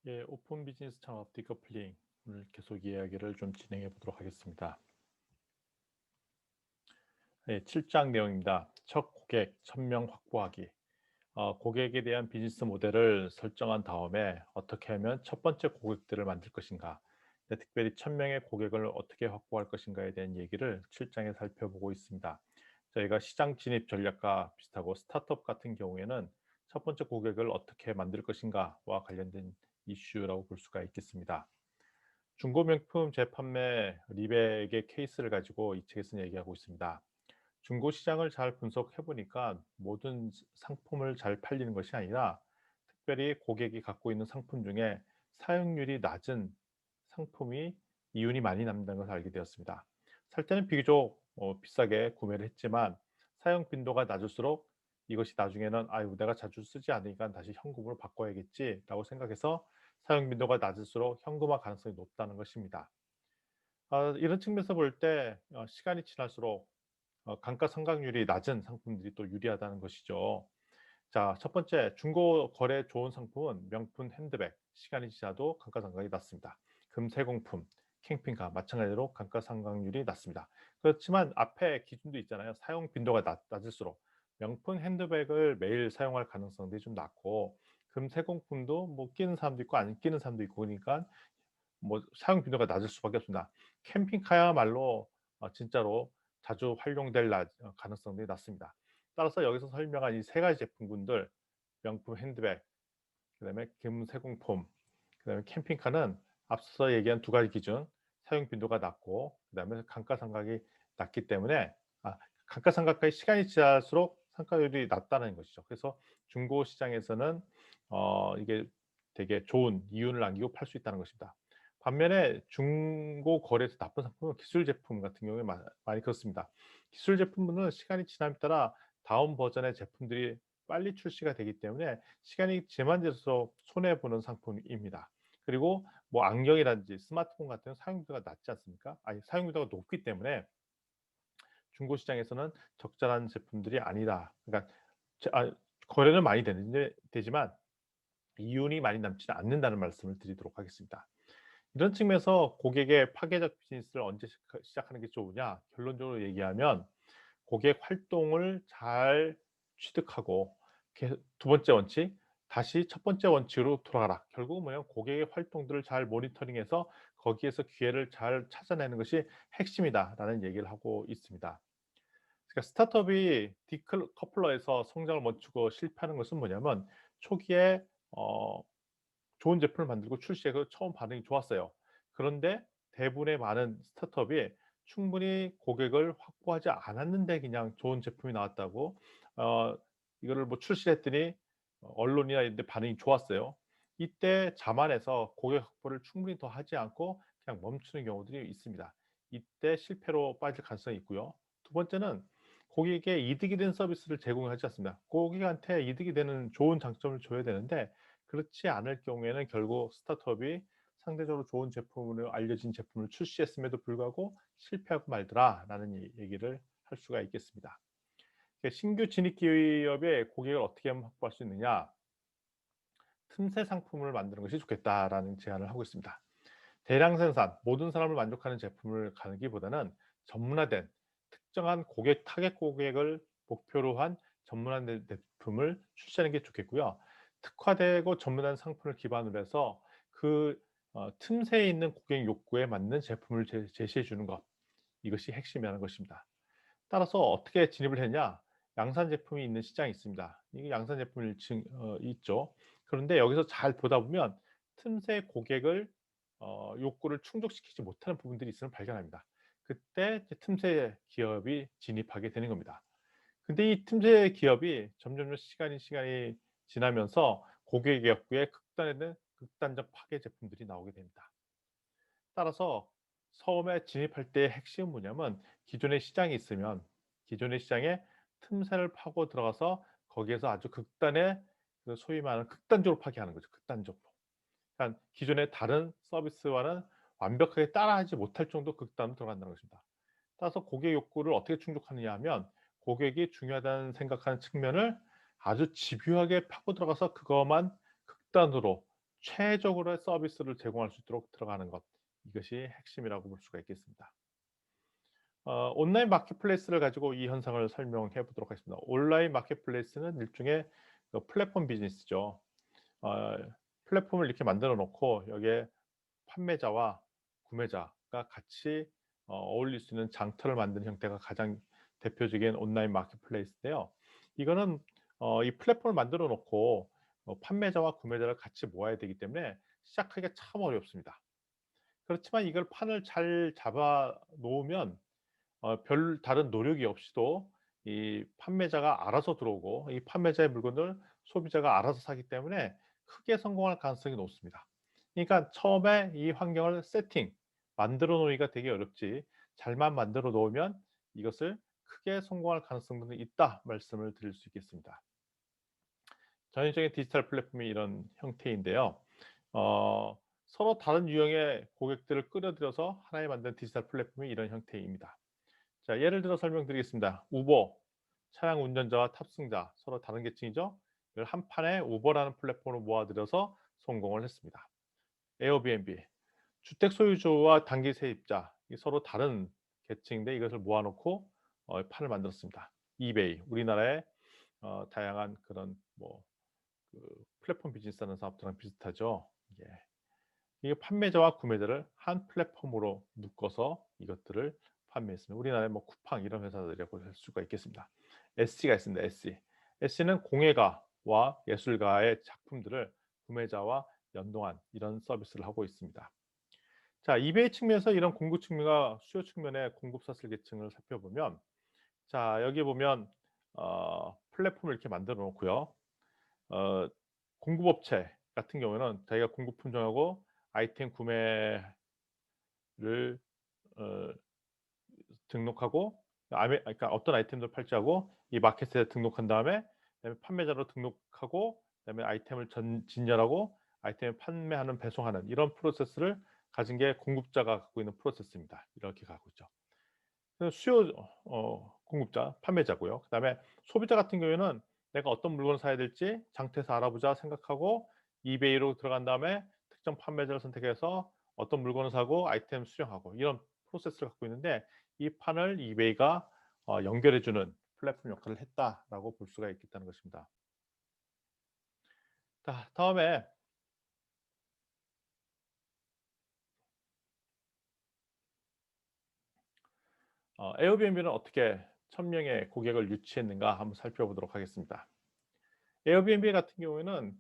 예, 오픈 비즈니스 창업 디커플링 오늘 계속 이야기를 좀 진행해 보도록 하겠습니다. 예, 7장 내용입니다. 첫 고객 1000명 확보하기. 고객에 대한 비즈니스 모델을 설정한 다음에 어떻게 하면 첫 번째 고객들을 만들 것인가, 특별히 1000명의 고객을 어떻게 확보할 것인가에 대한 얘기를 7장에 살펴보고 있습니다. 저희가 시장 진입 전략과 비슷하고 스타트업 같은 경우에는 첫 번째 고객을 어떻게 만들 것인가와 관련된 이슈라고 볼 수가 있겠습니다. 중고 명품 재판매 리백의 케이스를 가지고 이 책에서는 얘기하고 있습니다. 중고 시장을 잘 분석해 보니까 모든 상품을 잘 팔리는 것이 아니라 특별히 고객이 갖고 있는 상품 중에 사용률이 낮은 상품이 이윤이 많이 남는다는 것을 알게 되었습니다. 살 때는 비교적 비싸게 구매를 했지만 사용 빈도가 낮을수록 이것이 나중에는 '아유 내가 자주 쓰지 않으니까 다시 현금으로 바꿔야겠지.'라고 생각해서 사용 빈도가 낮을수록 현금화 가능성이 높다는 것입니다. 이런 측면에서 볼 때 시간이 지날수록 감가상각률이 낮은 상품들이 또 유리하다는 것이죠. 자, 첫 번째 중고 거래 좋은 상품은 명품 핸드백, 시간이 지나도 감가상각이 낮습니다. 금세공품, 캠핑카 마찬가지로 감가상각률이 낮습니다. 그렇지만 앞에 기준도 있잖아요. 사용 빈도가 낮을수록 명품 핸드백을 매일 사용할 가능성들이 좀 낮고 금세공품도 뭐 끼는 사람도 있고 안 끼는 사람도 있고 그러니까 뭐 사용 빈도가 낮을 수밖에 없습니다. 캠핑카야말로 진짜로 자주 활용될 가능성들이 낮습니다. 따라서 여기서 설명한 이 세 가지 제품군들 명품 핸드백, 그다음에 금세공품, 그다음에 캠핑카는 앞서 얘기한 두 가지 기준 사용 빈도가 낮고 그다음에 감가상각이 낮기 때문에 감가상각까지 시간이 지날수록 상가율이 낮다는 것이죠. 그래서 중고 시장에서는 이게 되게 좋은 이윤을 남기고 팔 수 있다는 것입니다. 반면에 중고 거래에서 나쁜 상품은 기술 제품 같은 경우에 많이 그렇습니다. 기술 제품은 시간이 지남에 따라 다음 버전의 제품들이 빨리 출시가 되기 때문에 시간이 지나면서 손해 보는 상품입니다. 그리고 뭐 안경이라든지 스마트폰 같은 경우는 사용도가 낮지 않습니까? 아니 사용도가 높기 때문에 중고 시장에서는 적절한 제품들이 아니다. 그러니까 제 거래는 많이 되는데 되지만 이윤이 많이 남지는 않는다는 말씀을 드리도록 하겠습니다. 이런 측면에서 고객의 파괴적 비즈니스를 언제 시작하는 게 좋으냐? 결론적으로 얘기하면 고객 활동을 잘 취득하고 두 번째 원칙, 다시 첫 번째 원칙으로 돌아가라. 결국은 뭐냐면 고객의 활동들을 잘 모니터링해서 거기에서 기회를 잘 찾아내는 것이 핵심이다라는 얘기를 하고 있습니다. 그러니까 스타트업이 디커플러에서 성장을 멈추고 실패하는 것은 뭐냐면 초기에 어 좋은 제품을 만들고 출시해서 처음 반응이 좋았어요. 그런데 대부분의 많은 스타트업이 충분히 고객을 확보하지 않았는데 그냥 좋은 제품이 나왔다고 어 이거를 뭐 출시를 했더니 언론이나 이런 데 반응이 좋았어요. 이때 자만해서 고객 확보를 충분히 더 하지 않고 그냥 멈추는 경우들이 있습니다. 이때 실패로 빠질 가능성이 있고요. 두 번째는 고객에게 이득이 되는 서비스를 제공하지 않습니다. 고객한테 이득이 되는 좋은 장점을 줘야 되는데 그렇지 않을 경우에는 결국 스타트업이 상대적으로 좋은 제품으로 알려진 제품을 출시했음에도 불구하고 실패하고 말더라라는 얘기를 할 수가 있겠습니다. 신규 진입 기업의 고객을 어떻게 하면 확보할 수 있느냐? 틈새 상품을 만드는 것이 좋겠다라는 제안을 하고 있습니다. 대량 생산, 모든 사람을 만족하는 제품을 가기보다는 전문화된 특정한 고객 타겟 고객을 목표로 한 전문화된 제품을 출시하는 게 좋겠고요. 특화되고 전문화된 상품을 기반으로 해서 그 틈새에 있는 고객 욕구에 맞는 제품을 제시해 주는 것. 이것이 핵심이라는 것입니다. 따라서 어떻게 진입을 했냐? 양산 제품이 있는 시장이 있습니다. 이게 양산 제품이 있죠. 그런데 여기서 잘 보다 보면 틈새 고객을 욕구를 충족시키지 못하는 부분들이 있음을 발견합니다. 그때 이제 틈새 기업이 진입하게 되는 겁니다. 근데 이 틈새 기업이 점점점 시간이 지나면서 고객 욕구에 극단에는 극단적 파괴 제품들이 나오게 됩니다. 따라서 처음에 진입할 때의 핵심은 뭐냐면 기존의 시장이 있으면 기존의 시장에 틈새를 파고 들어가서 거기에서 아주 극단의 그 소위 말하는 극단적으로 파괴하는 거죠, 극단적으로. 그러니까 기존의 다른 서비스와는 완벽하게 따라하지 못할 정도 극단으로 들어간다는 것입니다. 따라서 고객 욕구를 어떻게 충족하느냐 하면 고객이 중요하다는 생각하는 측면을 아주 집요하게 파고 들어가서 그것만 극단으로 최적으로의 서비스를 제공할 수 있도록 들어가는 것. 이것이 핵심이라고 볼 수가 있겠습니다. 온라인 마켓플레이스를 가지고 이 현상을 설명해 보도록 하겠습니다. 온라인 마켓플레이스는 일종의 플랫폼 비즈니스죠. 어 플랫폼을 이렇게 만들어 놓고 여기에 판매자와 구매자가 같이 어울릴 수 있는 장터를 만드는 형태가 가장 대표적인 온라인 마켓플레이스인데요. 이거는 이 플랫폼을 만들어 놓고 판매자와 구매자를 같이 모아야 되기 때문에 시작하기가 참 어렵습니다. 그렇지만 이걸 판을 잘 잡아 놓으면 별 다른 노력이 없이도 이 판매자가 알아서 들어오고 이 판매자의 물건을 소비자가 알아서 사기 때문에 크게 성공할 가능성이 높습니다. 그러니까 처음에 이 환경을 만들어 놓기가 되게 어렵지 잘만 만들어 놓으면 이것을 크게 성공할 가능성도 있다 말씀을 드릴 수 있겠습니다. 전형적인 디지털 플랫폼이 이런 형태인데요. 서로 다른 유형의 고객들을 끌어들여서 하나의 만든 디지털 플랫폼이 이런 형태입니다. 자, 예를 들어 설명드리겠습니다. 우버, 차량 운전자와 탑승자, 서로 다른 계층이죠. 이걸 한 판에 우버라는 플랫폼으로 모아들여서 성공을 했습니다. 에어비앤비, 주택 소유주와 단기 세입자, 이 서로 다른 계층인데 이것을 모아놓고 판을 만들었습니다. 이베이, 우리나라의 다양한 그런 그 플랫폼 비즈니스하는 사업들랑 비슷하죠. 예. 이게 판매자와 구매자를 한 플랫폼으로 묶어서 이것들을 판매했습니다. 우리나라의 뭐 쿠팡 이런 회사들이라고 할 수가 있겠습니다. SC가 있습니다. SC. SC는 공예가와 예술가의 작품들을 구매자와 연동한 이런 서비스를 하고 있습니다. 자, 이베이 측면에서 이런 공급 측면과 수요 측면의 공급 사슬 계층을 살펴보면, 자, 여기 보면 플랫폼을 이렇게 만들어 놓고요. 어 공급업체 같은 경우에는 자기가 공급 품종하고 아이템 구매를 어 등록하고 그러니까 어떤 아이템들 팔지하고 이 마켓에 등록한 다음에 그다음에 판매자로 등록하고 그다음에 아이템을 진열하고 아이템을 판매하는 배송하는 이런 프로세스를 가진 게 공급자가 갖고 있는 프로세스입니다. 이렇게 가고 있죠. 그래서 수요 공급자, 판매자고요. 그다음에 소비자 같은 경우에는 '내가 어떤 물건을 사야 될지 장터에서 알아보자.' 생각하고 이베이로 들어간 다음에 특정 판매자를 선택해서 어떤 물건을 사고 아이템 수령하고 이런 프로세스를 갖고 있는데 이 판을 이베이가 연결해 주는 플랫폼 역할을 했다라고 볼 수가 있겠다는 것입니다. 자, 다음에 에어비앤비는 어떻게 1,000명의 고객을 유치했는가 한번 살펴보도록 하겠습니다. 에어비앤비 같은 경우에는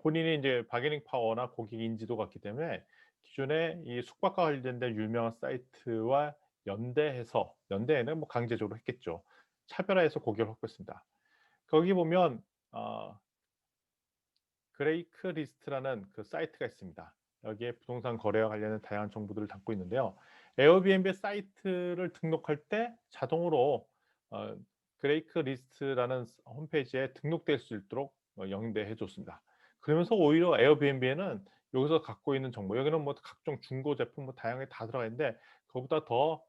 본인이 이제 바게닝 파워나 고객 인지도가 있기 때문에 기존에 이 숙박과 관련된 유명한 사이트와 연대에는 뭐 강제적으로 했겠죠. 차별화해서 고객을 확보했습니다. 거기 보면 어 그레이크 리스트라는 그 사이트가 있습니다. 여기에 부동산 거래와 관련된 다양한 정보들을 담고 있는데요. 에어비앤비 사이트를 등록할 때 자동으로 어 그레이크 리스트라는 홈페이지에 등록될 수 있도록 연대해 줬습니다. 그러면서 오히려 에어비앤비에는 여기서 갖고 있는 정보, 여기는 뭐 각종 중고 제품 뭐 다양하게 다 들어가 있는데 그거보다 더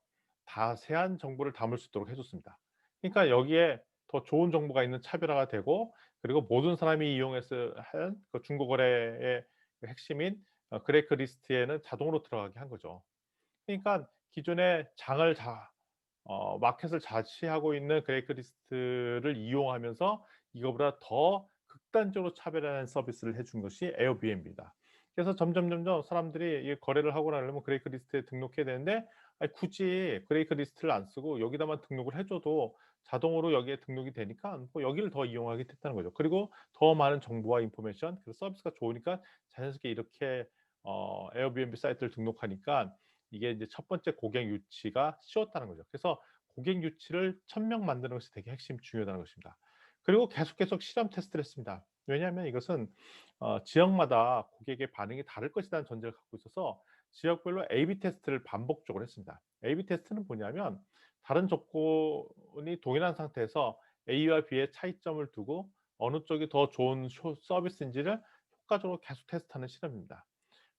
자세한 정보를 담을 수 있도록 해 줬습니다. 그러니까 여기에 더 좋은 정보가 있는 차별화가 되고, 그리고 모든 사람이 이용해서 한 그 중고 거래의 그 핵심인 그레이크 리스트에는 자동으로 들어가게 한 거죠. 그러니까 기존에 장을 마켓을 자시하고 있는 그레이크 리스트를 이용하면서 이거보다 더 극단적으로 차별화된 서비스를 해준 것이 에어비앤비다. 그래서 점점 사람들이 이 거래를 하고 나려면 그레이크 리스트에 등록해야 되는데 아이 굳이 그레이크 리스트를 안 쓰고 여기다만 등록을 해 줘도 자동으로 여기에 등록이 되니까 뭐 여기를 더 이용하게 됐다는 거죠. 그리고 더 많은 정보와 인포메이션, 그 서비스가 좋으니까 자연스럽게 이렇게 에어비앤비 사이트를 등록하니까 이게 이제 첫 번째 고객 유치가 쉬웠다는 거죠. 그래서 고객 유치를 1,000명 만드는 것이 되게 핵심 중요하다는 것입니다. 그리고 계속 실험 테스트를 했습니다. 왜냐하면 이것은 지역마다 고객의 반응이 다를 것이라는 전제를 갖고 있어서 지역별로 A/B 테스트를 반복적으로 했습니다. A/B 테스트는 뭐냐면 다른 조건이 동일한 상태에서 A와 B의 차이점을 두고 어느 쪽이 더 좋은 서비스인지를 효과적으로 계속 테스트하는 실험입니다.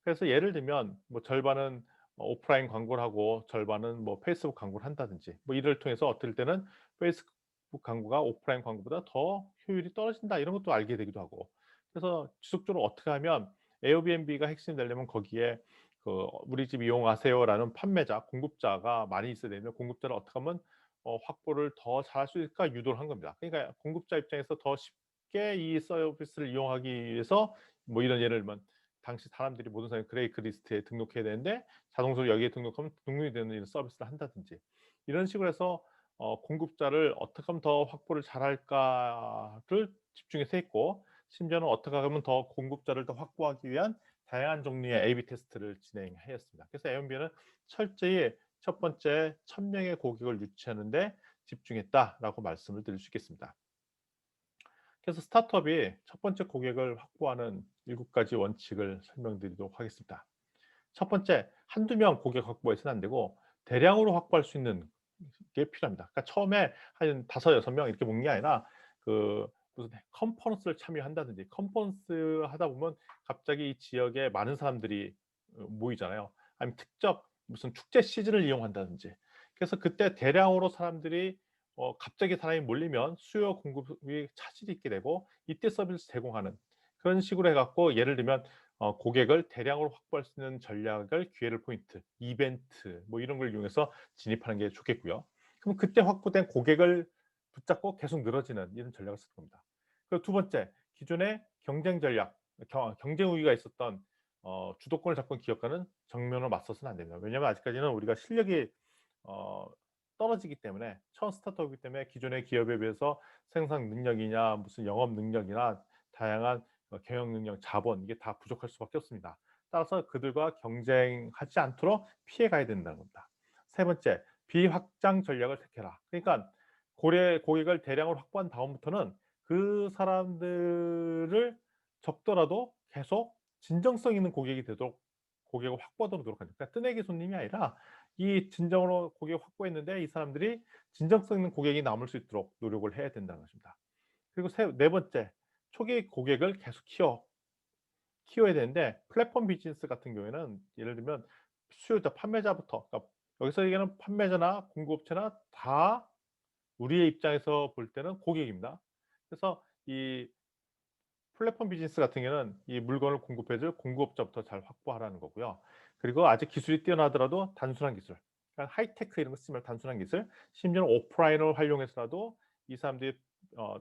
그래서 예를 들면 뭐 절반은 오프라인 광고를 하고 절반은 뭐 페이스북 광고를 한다든지 뭐 이를 통해서 어떨 때는 페이스북 광고가 오프라인 광고보다 더 효율이 떨어진다 이런 것도 알게 되기도 하고, 그래서 지속적으로 어떻게 하면 에어비앤비가 핵심이 되려면 거기에 "우리 집 이용하세요."라는 판매자, 공급자가 많이 있어야 되면 공급자를 어떻게 하면 확보를 더 잘할 수 있을까 유도를 한 겁니다. 그러니까 공급자 입장에서 더 쉽게 이 서비스를 이용하기 위해서 뭐 이런 예를 들면 당시 사람들이 모든 사람이 그레이크 리스트에 등록해야 되는데 자동적으로 여기에 등록하면 등록이 되는 이런 서비스를 한다든지 이런 식으로 해서 공급자를 어떻게 하면 더 확보를 잘할까를 집중해서 했고 심지어는 어떻게 하면 더 공급자를 더 확보하기 위한 다양한 종류의 A/B 테스트를 진행하였습니다. 그래서 에어비앤비는 철저히 첫 번째 1,000명의 고객을 유치하는 데 집중했다라고 말씀을 드릴 수 있겠습니다. 그래서 스타트업이 첫 번째 고객을 확보하는 7가지 원칙을 설명드리도록 하겠습니다. 첫 번째, 한두 명 고객 확보해서는 안 되고 대량으로 확보할 수 있는 게 필요합니다. 그러니까 처음에 한 5, 6명 이렇게 먹는 게 아니라 그 무슨 컨퍼런스를 참여한다든지 컨퍼런스 하다 보면 갑자기 이 지역에 많은 사람들이 모이잖아요. 아니면 특정 무슨 축제 시즌을 이용한다든지. 그래서 그때 대량으로 사람들이 갑자기 사람이 몰리면 수요 공급이 차질이 있게 되고 이때 서비스 제공하는 그런 식으로 해 갖고 예를 들면 고객을 대량으로 확보할 수 있는 전략을 기회를 포인트, 이벤트 뭐 이런 걸 이용해서 진입하는 게 좋겠고요. 그럼 그때 확보된 고객을 붙잡고 계속 늘어지는 이런 전략을 쓸 겁니다. 그리고 두 번째, 기존의 경쟁 전략, 경쟁 우위가 있었던 주도권을 잡고 있는 기업과는 정면으로 맞서서는 안 됩니다. 왜냐하면 아직까지는 우리가 실력이 어 떨어지기 때문에 처음 스타트업이기 때문에 기존의 기업에 비해서 생산 능력이냐 무슨 영업 능력이나 다양한 경영 능력, 자본 이게 다 부족할 수밖에 없습니다. 따라서 그들과 경쟁하지 않도록 피해 가야 된다는 겁니다. 세 번째, 비확장 전략을 택해라. 그러니까 고객을 대량으로 확보한 다음부터는 그 사람들을 적더라도 계속 진정성 있는 고객이 되도록 고객을 확보하도록 노력하죠. 그러니까 뜨내기 손님이 아니라 이 진정으로 고객을 확보했는데 이 사람들이 진정성 있는 고객이 남을 수 있도록 노력을 해야 된다는 것입니다. 그리고 네 번째, 초기 고객을 계속 키워야 되는데 플랫폼 비즈니스 같은 경우에는 예를 들면 수요자, 판매자부터 그러니까 여기서 얘기하는 판매자나 공급업체나 다 우리의 입장에서 볼 때는 고객입니다. 그래서 이 플랫폼 비즈니스 같은 경우에는 이 물건을 공급해 줄 공급업자부터 잘 확보하라는 거고요. 그리고 아직 기술이 뛰어나더라도 단순한 기술, 그러니까 하이테크 이런 거 쓰지 말고 단순한 기술, 심지어는 오프라인을 활용해서라도 이 사람들이 어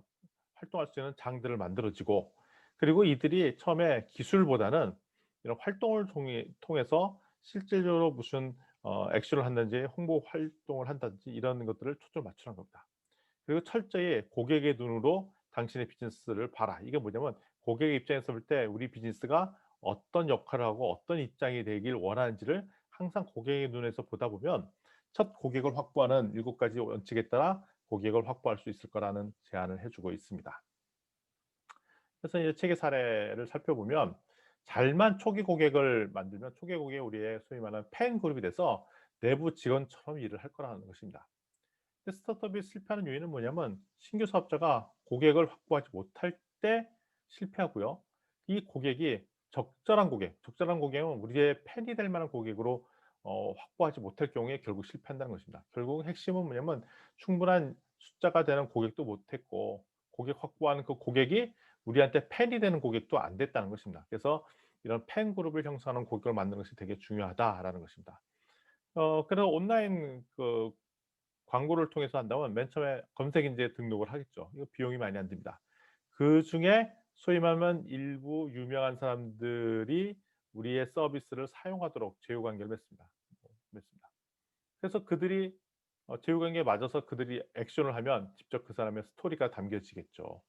활동할 수 있는 장들을 만들어지고 그리고 이들이 처음에 기술보다는 이런 활동을 통해서 실질적으로 무슨 액션을 한다든지 홍보 활동을 한다든지 이런 것들을 초점을 맞추는 겁니다. 그리고 철저히 고객의 눈으로 당신의 비즈니스를 봐라. 이게 뭐냐면 고객의 입장에서 볼 때 우리 비즈니스가 어떤 역할을 하고 어떤 입장이 되길 원하는지를 항상 고객의 눈에서 보다 보면 첫 고객을 확보하는 7가지 원칙에 따라 고객을 확보할 수 있을 거라는 제안을 해 주고 있습니다. 그래서 이제 책의 사례를 살펴보면 잘만 초기 고객을 만들면 초기 고객이 우리의 소위 말하는 팬 그룹이 돼서 내부 직원처럼 일을 할 거라는 것입니다. 근데 스타트업이 실패하는 요인은 뭐냐면 신규 사업자가 고객을 확보하지 못할 때 실패하고요. 이 고객이 적절한 고객은 우리의 팬이 될 만한 고객으로 확보하지 못할 경우에 결국 실패한다는 것입니다. 결국 핵심은 뭐냐면 충분한 숫자가 되는 고객도 못했고 고객 확보하는 그 고객이 우리한테 팬이 되는 고객도 안 됐다는 것입니다. 그래서 이런 팬 그룹을 형성하는 고객을 만드는 것이 되게 중요하다라는 것입니다. 그래서 온라인 광고를 통해서 한다면 맨 처음에 검색 인지에 등록을 하겠죠. 이거 비용이 많이 안 듭니다. 그중에 소위 말하면 일부 유명한 사람들이 우리의 서비스를 사용하도록 제휴 관계를 맺습니다. 그래서 그들이 제휴 관계에 맞아서 그들이 액션을 하면 직접 그 사람의 스토리가 담겨지겠죠.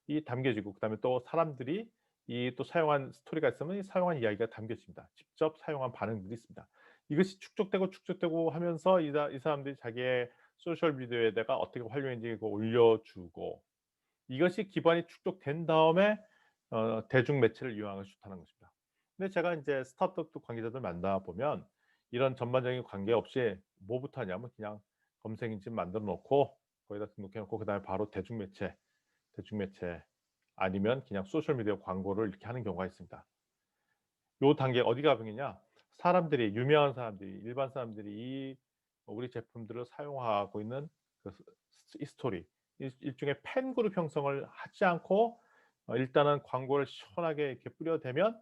이 담겨지고 그다음에 또 사람들이 이 또 사용한 스토리가 있으면 이 사용한 이야기가 담겨집니다. 직접 사용한 반응들이 있습니다. 이것이 축적되고 하면서 이 사람들이 자기의 소셜 미디어에다가 어떻게 활용했는지 그거 올려주고 이것이 기반이 축적된 다음에 대중 매체를 이용하는 것이 좋다는 것입니다. 근데 제가 인제 스타트업 관계자들 만나 보면 이런 전반적인 관계 없이 뭐부터 하냐면 그냥 검색 엔진 만들어 놓고 거기다 등록해 놓고 그다음에 바로 대중매체 아니면 그냥 소셜 미디어 광고를 이렇게 하는 경우가 있습니다. 요 단계 어디가 병이냐? 사람들이 유명한 사람들이 일반 사람들이 이 우리 제품들을 사용하고 있는 그 이 스토리 일종의 팬 그룹 형성을 하지 않고 일단은 광고를 시원하게 이렇게 뿌려대면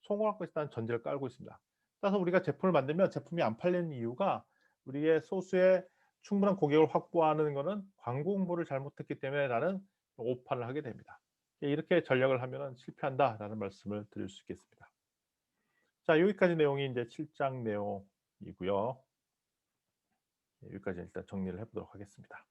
성공할 것이라는 전제를 깔고 있습니다. 따라서 우리가 제품을 만들면 제품이 안 팔리는 이유가 우리의 소수의 충분한 고객을 확보하는 거는 광고 홍보를 잘못했기 때문에라는 오판을 하게 됩니다. 이렇게 전략을 하면은 실패한다라는 말씀을 드릴 수 있겠습니다. 자, 여기까지 내용이 이제 7장 내용이고요. 여기까지 일단 정리를 해 보도록 하겠습니다.